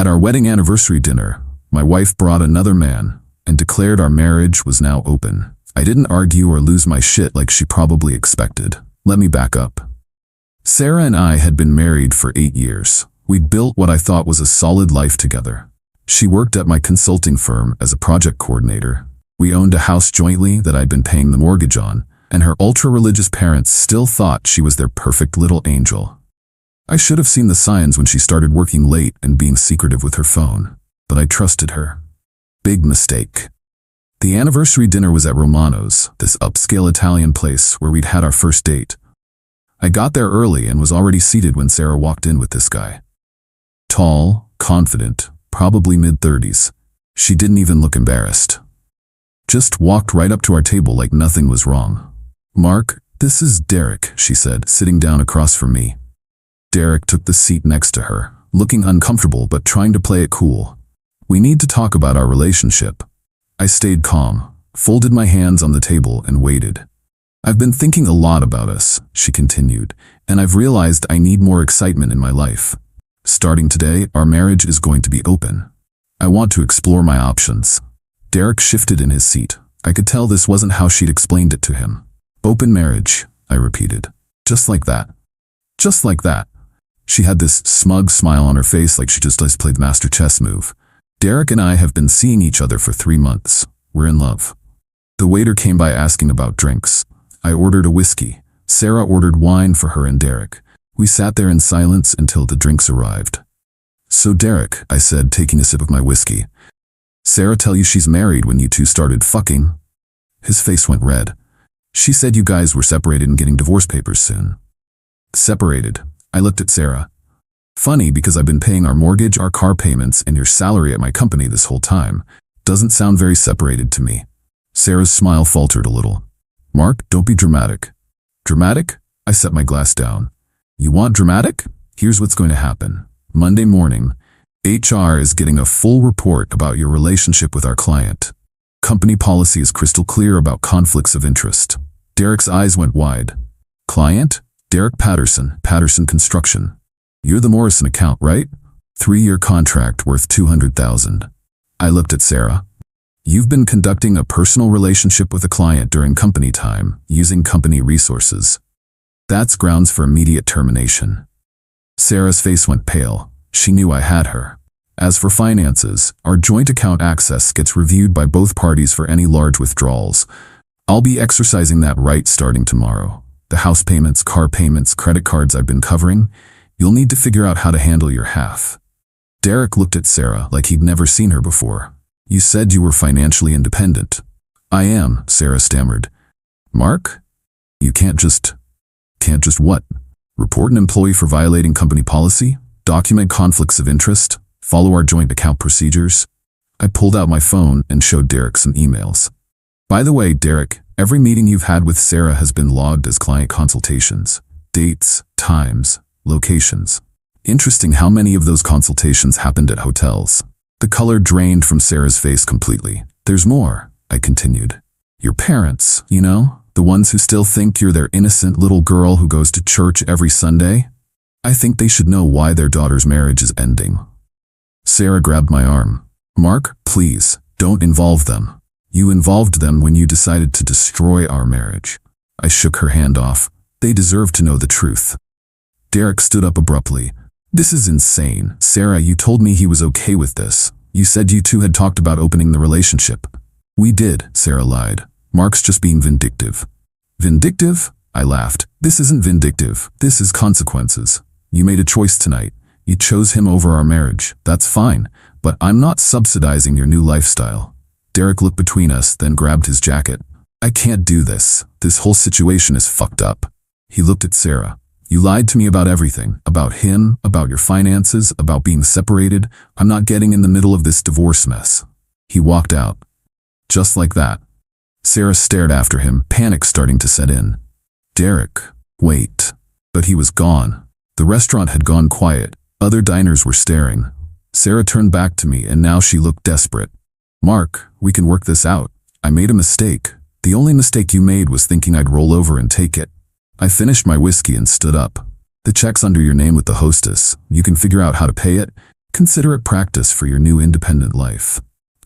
At our wedding anniversary dinner, my wife brought another man and declared our marriage was now open. I didn't argue or lose my shit like she probably expected. Let me back up. Sarah and I had been married for 8 years. We'd built what I thought was a solid life together. She worked at my consulting firm as a project coordinator. We owned a house jointly that I'd been paying the mortgage on, and her ultra-religious parents still thought she was their perfect little angel. I should have seen the signs when she started working late and being secretive with her phone, but I trusted her. Big mistake. The anniversary dinner was at Romano's, this upscale Italian place where we'd had our first date. I got there early and was already seated when Sarah walked in with this guy. Tall, confident, probably mid-30s. She didn't even look embarrassed. Just walked right up to our table like nothing was wrong. "Mark, this is Derek," she said, sitting down across from me. Derek took the seat next to her, looking uncomfortable but trying to play it cool. "We need to talk about our relationship." I stayed calm, folded my hands on the table and waited. "I've been thinking a lot about us," she continued, "and I've realized I need more excitement in my life. Starting today, our marriage is going to be open. I want to explore my options." Derek shifted in his seat. I could tell this wasn't how she'd explained it to him. "Open marriage," I repeated. "Just like that. Just like that." She had this smug smile on her face like she just played the master chess move. "Derek and I have been seeing each other for 3 months. We're in love." The waiter came by asking about drinks. I ordered a whiskey. Sarah ordered wine for her and Derek. We sat there in silence until the drinks arrived. "So Derek," I said, taking a sip of my whiskey, "Sarah tell you she's married when you two started fucking?" His face went red. "She said you guys were separated and getting divorce papers soon." "Separated?" I looked at Sarah. "Funny, because I've been paying our mortgage, our car payments, and your salary at my company this whole time. Doesn't sound very separated to me." Sarah's smile faltered a little. "Mark, don't be dramatic." "Dramatic?" I set my glass down. "You want dramatic? Here's what's going to happen. Monday morning, HR is getting a full report about your relationship with our client. Company policy is crystal clear about conflicts of interest." Derek's eyes went wide. "Client? Derek Patterson, Patterson Construction. You're the Morrison account, right? 3-year contract worth $200,000. I looked at Sarah. "You've been conducting a personal relationship with a client during company time, using company resources. That's grounds for immediate termination." Sarah's face went pale. She knew I had her. "As for finances, our joint account access gets reviewed by both parties for any large withdrawals. I'll be exercising that right starting tomorrow. The house payments, car payments, credit cards I've been covering, you'll need to figure out how to handle your half." Derek looked at Sarah like he'd never seen her before. "You said you were financially independent." "I am," Sarah stammered. "Mark? You can't just what? Report an employee for violating company policy? Document conflicts of interest? Follow our joint account procedures?" I pulled out my phone and showed Derek some emails. "By the way, Derek, every meeting you've had with Sarah has been logged as client consultations. Dates, times, locations. Interesting how many of those consultations happened at hotels." The color drained from Sarah's face completely. "There's more," I continued. "Your parents, you know, the ones who still think you're their innocent little girl who goes to church every Sunday? I think they should know why their daughter's marriage is ending." Sarah grabbed my arm. "Mark, please, don't involve them. You involved them when you decided to destroy our marriage." I shook her hand off. "They deserve to know the truth." Derek stood up abruptly. "This is insane. Sarah, you told me he was okay with this. You said you two had talked about opening the relationship." "We did," Sarah lied. "Mark's just being vindictive." "Vindictive?" I laughed. "This isn't vindictive. This is consequences. You made a choice tonight. You chose him over our marriage. That's fine, but I'm not subsidizing your new lifestyle." Derek looked between us, then grabbed his jacket. "I can't do this. This whole situation is fucked up." He looked at Sarah. "You lied to me about everything. About him, about your finances, about being separated. I'm not getting in the middle of this divorce mess." He walked out. Just like that. Sarah stared after him, panic starting to set in. "Derek, wait." But he was gone. The restaurant had gone quiet. Other diners were staring. Sarah turned back to me, and now she looked desperate. "Mark, we can work this out. I made a mistake. The only mistake you made was thinking I'd roll over and take it." I finished my whiskey and stood up. "The check's under your name with the hostess. You can figure out how to pay it. Consider it practice for your new independent life.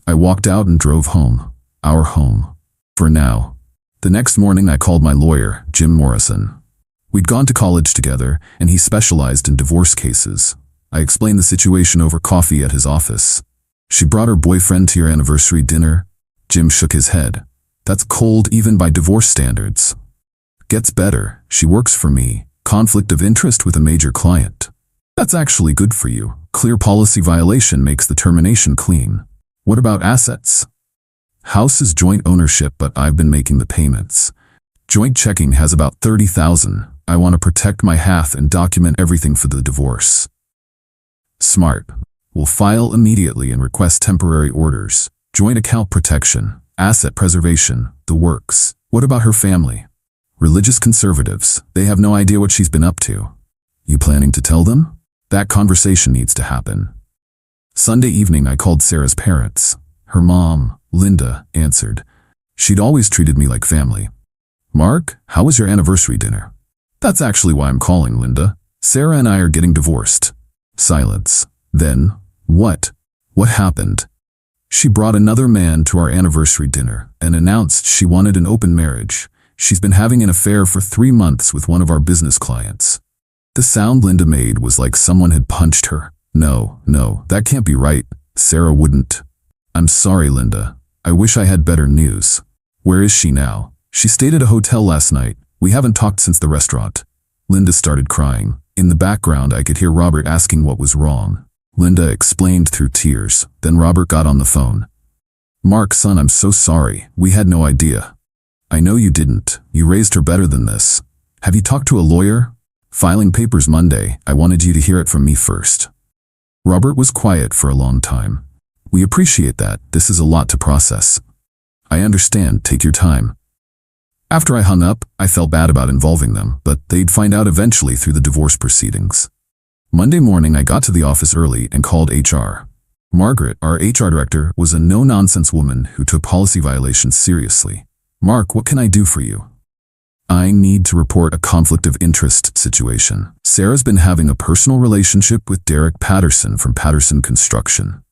I walked out and drove home. Our home. For now. The next morning I called my lawyer, Jim Morrison. We'd gone to college together, and he specialized in divorce cases. I explained the situation over coffee at his office. She brought her boyfriend to your anniversary dinner? Jim shook his head. That's cold even by divorce standards. Gets better. She works for me. Conflict of interest with a major client. That's actually good for you. Clear policy violation makes the termination clean. What about assets? House is joint ownership, but I've been making the payments. Joint checking has about $30,000. I want to protect my half and document everything for the divorce. Smart. We'll file immediately and request temporary orders. Joint account protection, asset preservation, the works. What about her family? Religious conservatives. They have no idea what she's been up to. You planning to tell them? That conversation needs to happen. Sunday evening I called Sarah's parents. Her mom, Linda, answered. She'd always treated me like family. Mark, how was your anniversary dinner? That's actually why I'm calling, Linda. Sarah and I are getting divorced. Silence. Then, what? What happened? She brought another man to our anniversary dinner and announced she wanted an open marriage. She's been having an affair for 3 months with one of our business clients. The sound Linda made was like someone had punched her. No, that can't be right. Sarah wouldn't. I'm sorry, Linda. I wish I had better news. Where is she now? She stayed at a hotel last night. We haven't talked since the restaurant. Linda started crying. In the background, I could hear Robert asking what was wrong. Linda explained through tears. Then Robert got on the phone. Mark, son, I'm so sorry. We had no idea. I know you didn't. You raised her better than this. Have you talked to a lawyer? Filing papers Monday. I wanted you to hear it from me first. Robert was quiet for a long time. We appreciate that. This is a lot to process. I understand. Take your time. After I hung up, I felt bad about involving them, but they'd find out eventually through the divorce proceedings. Monday morning, I got to the office early and called HR. Margaret, our HR director, was a no-nonsense woman who took policy violations seriously. Mark, what can I do for you? I need to report a conflict of interest situation. Sarah's been having a personal relationship with Derek Patterson from Patterson Construction.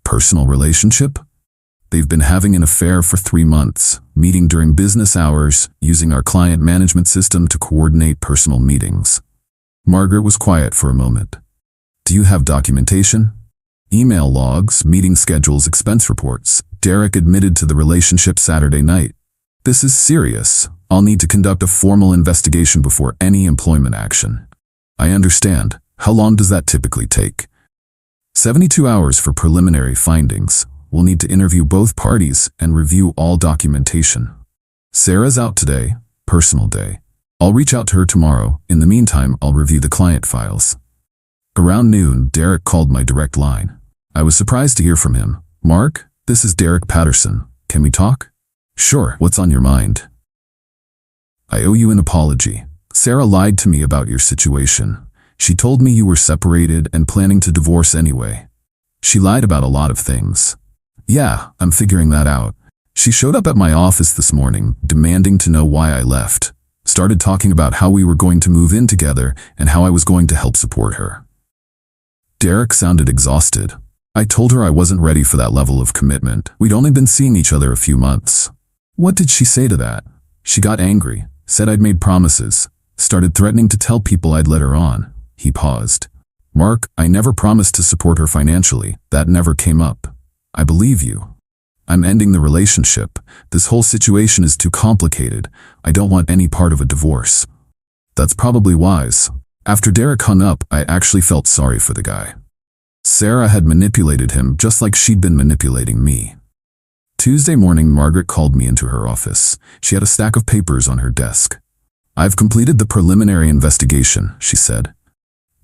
Personal relationship? They've been having an affair for 3 months, meeting during business hours, using our client management system to coordinate personal meetings. Margaret was quiet for a moment. Do you have documentation? Email logs, meeting schedules, expense reports. Derek admitted to the relationship Saturday night. This is serious. I'll need to conduct a formal investigation before any employment action. I understand. How long does that typically take? 72 hours for preliminary findings. We'll need to interview both parties and review all documentation. Sarah's out today, personal day. I'll reach out to her tomorrow. In the meantime, I'll review the client files. Around noon, Derek called my direct line. I was surprised to hear from him. Mark, this is Derek Patterson. Can we talk? Sure, what's on your mind? I owe you an apology. Sarah lied to me about your situation. She told me you were separated and planning to divorce anyway. She lied about a lot of things. Yeah, I'm figuring that out. She showed up at my office this morning, demanding to know why I left. Started talking about how we were going to move in together and how I was going to help support her. Derek sounded exhausted. I told her I wasn't ready for that level of commitment. We'd only been seeing each other a few months. What did she say to that? She got angry, said I'd made promises, started threatening to tell people I'd let her on. He paused. Mark, I never promised to support her financially. That never came up. I believe you. I'm ending the relationship. This whole situation is too complicated. I don't want any part of a divorce. That's probably wise. After Derek hung up, I actually felt sorry for the guy. Sarah had manipulated him just like she'd been manipulating me. Tuesday morning, Margaret called me into her office. She had a stack of papers on her desk. I've completed the preliminary investigation, she said.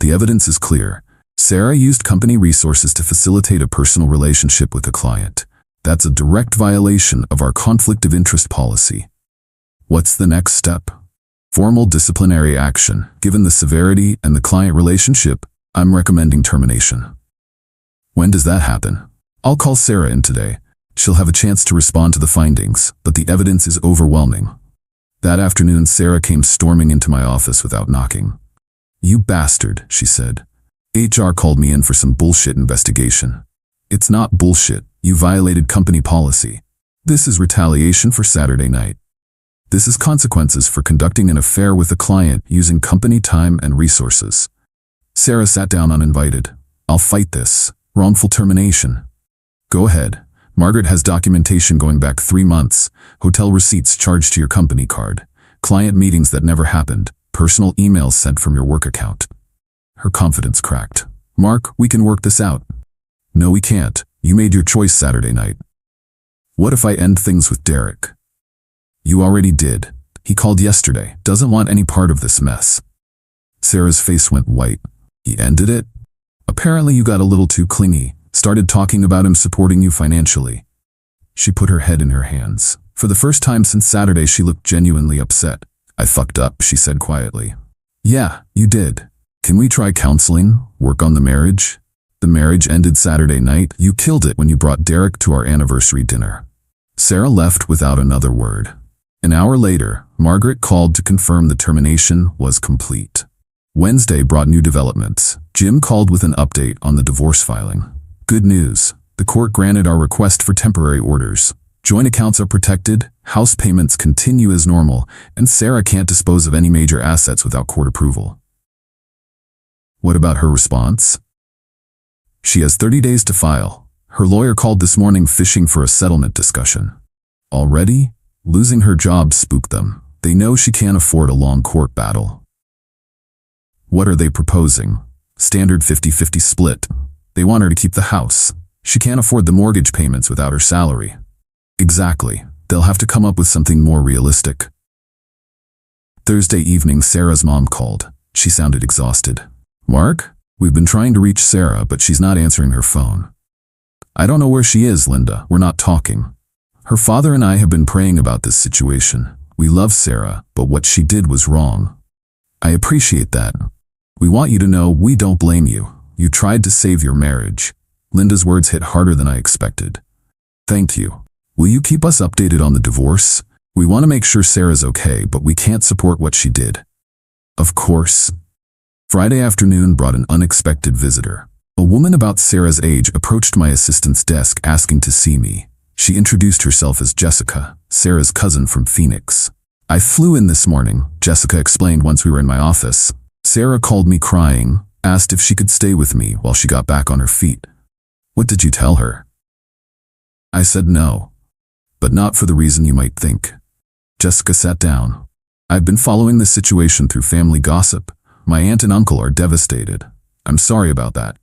The evidence is clear. Sarah used company resources to facilitate a personal relationship with a client. That's a direct violation of our conflict of interest policy. What's the next step? Formal disciplinary action. Given the severity and the client relationship, I'm recommending termination. When does that happen? I'll call Sarah in today. She'll have a chance to respond to the findings, but the evidence is overwhelming. That afternoon, Sarah came storming into my office without knocking. You bastard, she said. HR called me in for some bullshit investigation. It's not bullshit. You violated company policy. This is retaliation for Saturday night. This is consequences for conducting an affair with a client using company time and resources. Sarah sat down uninvited. I'll fight this. Wrongful termination. Go ahead. Margaret has documentation going back 3 months, hotel receipts charged to your company card, client meetings that never happened, personal emails sent from your work account. Her confidence cracked. Mark, we can work this out. No, we can't. You made your choice Saturday night. What if I end things with Derek? You already did. He called yesterday. Doesn't want any part of this mess. Sarah's face went white. He ended it? Apparently you got a little too clingy. Started talking about him supporting you financially. She put her head in her hands. For the first time since Saturday, she looked genuinely upset. I fucked up, she said quietly. Yeah, you did. Can we try counseling? Work on the marriage? The marriage ended Saturday night. You killed it when you brought Derek to our anniversary dinner. Sarah left without another word. An hour later, Margaret called to confirm the termination was complete. Wednesday brought new developments. Jim called with an update on the divorce filing. Good news. The court granted our request for temporary orders. Joint accounts are protected, house payments continue as normal, and Sarah can't dispose of any major assets without court approval. What about her response? She has 30 days to file. Her lawyer called this morning fishing for a settlement discussion. Already? Losing her job spooked them. They know she can't afford a long court battle. What are they proposing? Standard 50-50 split. They want her to keep the house. She can't afford the mortgage payments without her salary. Exactly. They'll have to come up with something more realistic. Thursday evening, Sarah's mom called. She sounded exhausted. Mark? We've been trying to reach Sarah, but she's not answering her phone. I don't know where she is, Linda. We're not talking. Her father and I have been praying about this situation. We love Sarah, but what she did was wrong. I appreciate that. We want you to know we don't blame you. You tried to save your marriage. Linda's words hit harder than I expected. Thank you. Will you keep us updated on the divorce? We want to make sure Sarah's okay, but we can't support what she did. Of course. Friday afternoon brought an unexpected visitor. A woman about Sarah's age approached my assistant's desk asking to see me. She introduced herself as Jessica, Sarah's cousin from Phoenix. I flew in this morning, Jessica explained once we were in my office. Sarah called me crying, asked if she could stay with me while she got back on her feet. What did you tell her? I said no, but not for the reason you might think. Jessica sat down. I've been following this situation through family gossip. My aunt and uncle are devastated. I'm sorry about that.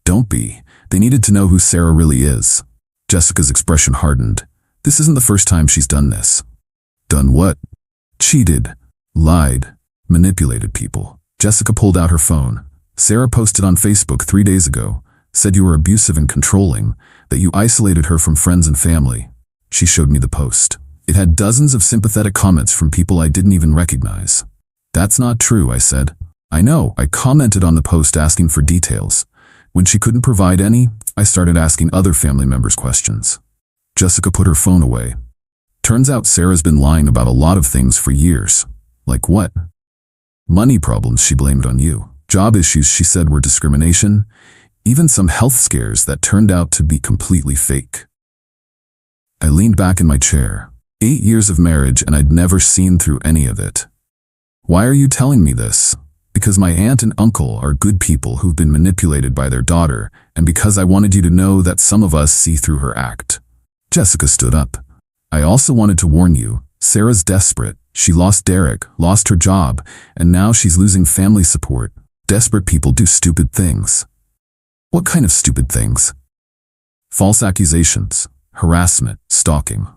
Don't be. They needed to know who Sarah really is. Jessica's expression hardened. This isn't the first time she's done this. Done what? Cheated, lied, manipulated people. Jessica pulled out her phone. Sarah posted on Facebook 3 days ago, said you were abusive and controlling, that you isolated her from friends and family. She showed me the post. It had dozens of sympathetic comments from people I didn't even recognize. That's not true, I said. I know, I commented on the post asking for details. When she couldn't provide any, I started asking other family members questions. Jessica put her phone away. Turns out Sarah's been lying about a lot of things for years. Like what? Money problems she blamed on you. Job issues she said were discrimination. Even some health scares that turned out to be completely fake. I leaned back in my chair. 8 years of marriage and I'd never seen through any of it. Why are you telling me this? Because my aunt and uncle are good people who've been manipulated by their daughter, and because I wanted you to know that some of us see through her act. Jessica stood up. I also wanted to warn you, Sarah's desperate. She lost Derek, lost her job, and now she's losing family support. Desperate people do stupid things. What kind of stupid things? False accusations, harassment, stalking.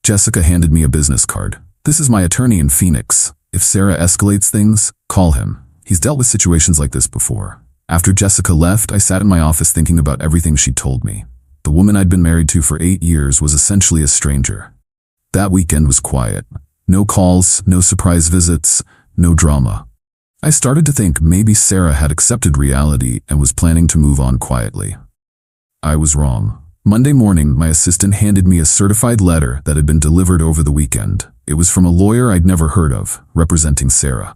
Jessica handed me a business card. This is my attorney in Phoenix. If Sarah escalates things, call him. He's dealt with situations like this before. After Jessica left, I sat in my office thinking about everything she'd told me. The woman I'd been married to for 8 years was essentially a stranger. That weekend was quiet. No calls, no surprise visits, no drama. I started to think maybe Sarah had accepted reality and was planning to move on quietly. I was wrong. Monday morning, my assistant handed me a certified letter that had been delivered over the weekend. It was from a lawyer I'd never heard of, representing Sarah.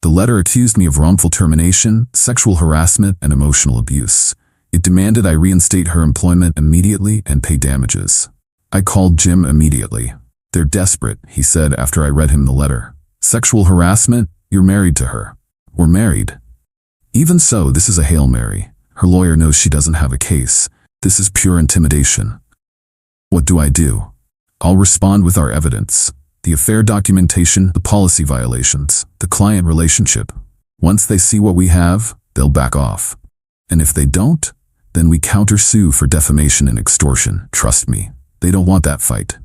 The letter accused me of wrongful termination, sexual harassment, and emotional abuse. It demanded I reinstate her employment immediately and pay damages. I called Jim immediately. "They're desperate," he said after I read him the letter. "Sexual harassment? You're married to her." "We're married." "Even so, this is a Hail Mary. Her lawyer knows she doesn't have a case. This is pure intimidation." "What do I do?" "I'll respond with our evidence. The affair documentation, the policy violations, the client relationship. Once they see what we have, they'll back off. And if they don't, then we countersue for defamation and extortion. Trust me, they don't want that fight."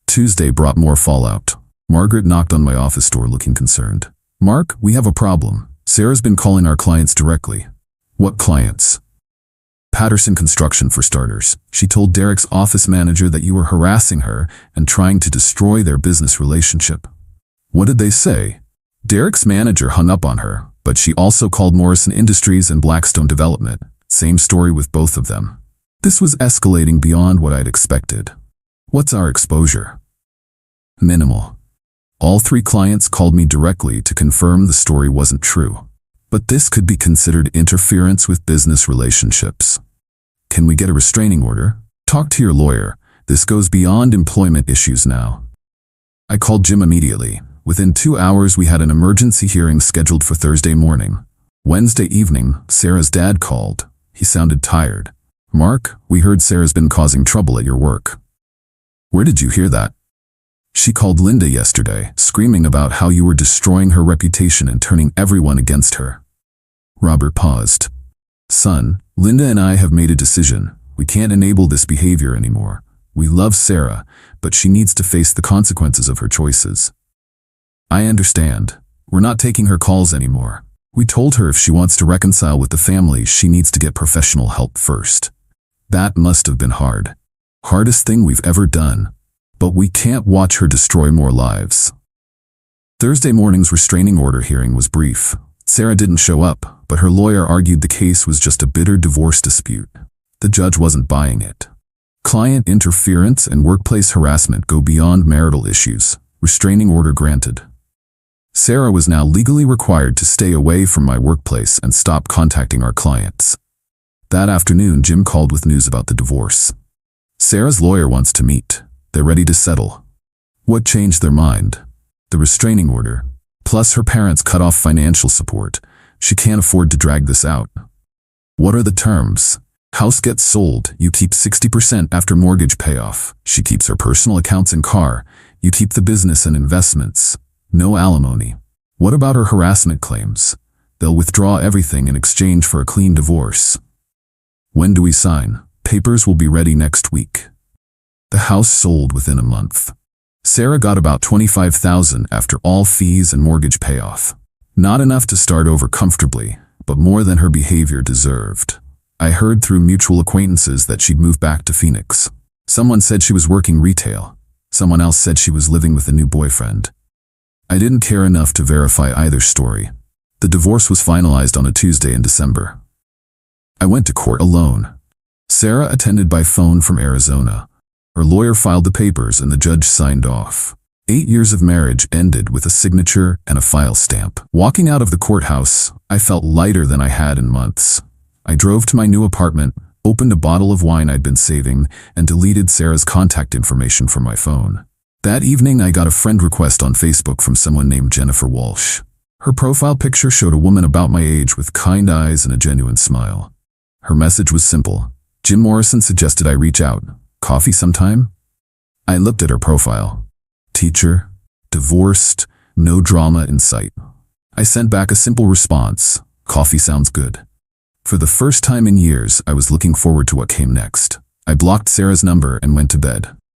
Tuesday brought more fallout. Margaret knocked on my office door looking concerned. "Mark, we have a problem. Sarah's been calling our clients directly." "What clients?" "Patterson Construction, for starters. She told Derek's office manager that you were harassing her and trying to destroy their business relationship." "What did they say?" "Derek's manager hung up on her, but she also called Morrison Industries and Blackstone Development. Same story with both of them." This was escalating beyond what I'd expected. "What's our exposure?" "Minimal. All 3 clients called me directly to confirm the story wasn't true. But this could be considered interference with business relationships." "Can we get a restraining order?" "Talk to your lawyer. This goes beyond employment issues now." I called Jim immediately. Within 2 hours, we had an emergency hearing scheduled for Thursday morning. Wednesday evening, Sarah's dad called. He sounded tired. "Mark, we heard Sarah's been causing trouble at your work." "Where did you hear that?" "She called Linda yesterday, screaming about how you were destroying her reputation and turning everyone against her." Robert paused. "Son, Linda and I have made a decision. We can't enable this behavior anymore. We love Sarah, but she needs to face the consequences of her choices." "I understand. We're not taking her calls anymore. We told her if she wants to reconcile with the family, she needs to get professional help first." "That must have been hard. Hardest thing we've ever done. But we can't watch her destroy more lives." Thursday morning's restraining order hearing was brief. Sarah didn't show up, but her lawyer argued the case was just a bitter divorce dispute. The judge wasn't buying it. Client interference and workplace harassment go beyond marital issues. Restraining order granted. Sarah was now legally required to stay away from my workplace and stop contacting our clients. That afternoon, Jim called with news about the divorce. Sarah's lawyer wants to meet. They're ready to settle. What changed their mind? The restraining order. Plus her parents cut off financial support. She can't afford to drag this out. What are the terms? House gets sold. You keep 60% after mortgage payoff. She keeps her personal accounts and car. You keep the business and investments. No alimony. What about her harassment claims? They'll withdraw everything in exchange for a clean divorce. When do we sign? Papers will be ready next week. The house sold within a month. Sarah got about $25,000 after all fees and mortgage payoff. Not enough to start over comfortably, but more than her behavior deserved. I heard through mutual acquaintances that she'd moved back to Phoenix. Someone said she was working retail. Someone else said she was living with a new boyfriend. I didn't care enough to verify either story. The divorce was finalized on a Tuesday in December. I went to court alone. Sarah attended by phone from Arizona. Her lawyer filed the papers and the judge signed off. 8 years of marriage ended with a signature and a file stamp. Walking out of the courthouse, I felt lighter than I had in months. I drove to my new apartment, opened a bottle of wine I'd been saving, and deleted Sarah's contact information from my phone. That evening, I got a friend request on Facebook from someone named Jennifer Walsh. Her profile picture showed a woman about my age with kind eyes and a genuine smile. Her message was simple. Jim Morrison suggested I reach out. Coffee sometime? I looked at her profile. Teacher, divorced, no drama in sight. I sent back a simple response. Coffee sounds good. For the first time in years, I was looking forward to what came next. I blocked Sarah's number and went to bed.